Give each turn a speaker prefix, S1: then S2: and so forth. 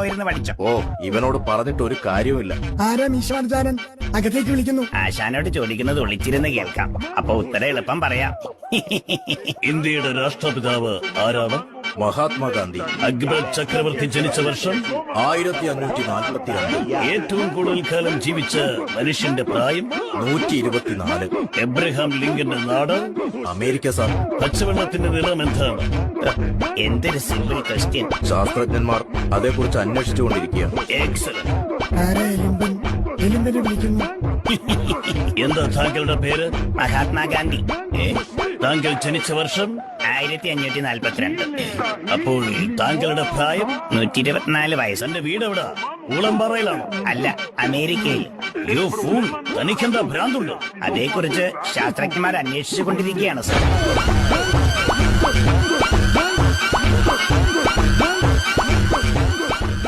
S1: പഠിച്ചോ.
S2: ഓ, ഇവനോട് പറഞ്ഞിട്ട് ഒരു കാര്യവുമില്ല.
S3: ആരാ മീശമാർജാരൻ? അകത്തേക്ക് വിളിക്കുന്നു.
S1: ആശാനോട് ചോദിക്കുന്നത് ഒളിച്ചിരുന്ന് കേൾക്കാം. അപ്പൊ ഉത്തരം എളുപ്പം പറയാം.
S4: ഇന്ത്യയുടെ രാഷ്ട്രപിതാവ് ആരാണ്?
S2: മഹാത്മാഗാന്ധി.
S4: അക്ബർ ചക്രവർത്തി ജനിച്ച വർഷം
S2: 1542.
S4: ഏറ്റവും കൂടുതൽ കാലം ജീവിച്ച മനുഷ്യന്റെ പ്രായം
S2: 124.
S4: എബ്രഹാം ലിങ്കന്റെ നാട്?
S2: America sir.
S4: പച്ചവെള്ളത്തിന്റെ നിറം എന്താണ്?
S1: എന്തൊരു സിമ്പിൾ ക്വസ്റ്റ്യൻ.
S2: ശാസ്ത്രജ്ഞന്മാർ അതേക്കുറിച്ച് അന്വേഷിച്ചുകൊണ്ടിരിക്കുകയാണ്.
S4: എക്സലന്റ്.
S3: ആരാ എലുമ്പൻ? എലുമ്പനെ വിളിക്കുന്നു.
S4: എന്താ താങ്കളുടെ പേര്?
S1: മഹാത്മാഗാന്ധി.
S4: താങ്കൾ ജനിച്ച വർഷം
S1: 1542.
S4: അപ്പോൾ താങ്കളുടെ പ്രായം?
S1: 124 വയസ്സ്.
S4: തന്റെ വീട് എവിടാ? ഊളംപാറയിലാണോ?
S1: അല്ല, അമേരിക്കയിൽ.
S4: യോ ഫൂൾ, തനിക്കെന്താ ഭ്രാന്തുണ്ടോ?
S1: അതേക്കുറിച്ച് ശാസ്ത്രജ്ഞന്മാർ അന്വേഷിച്ചു കൊണ്ടിരിക്കുകയാണ് സർ.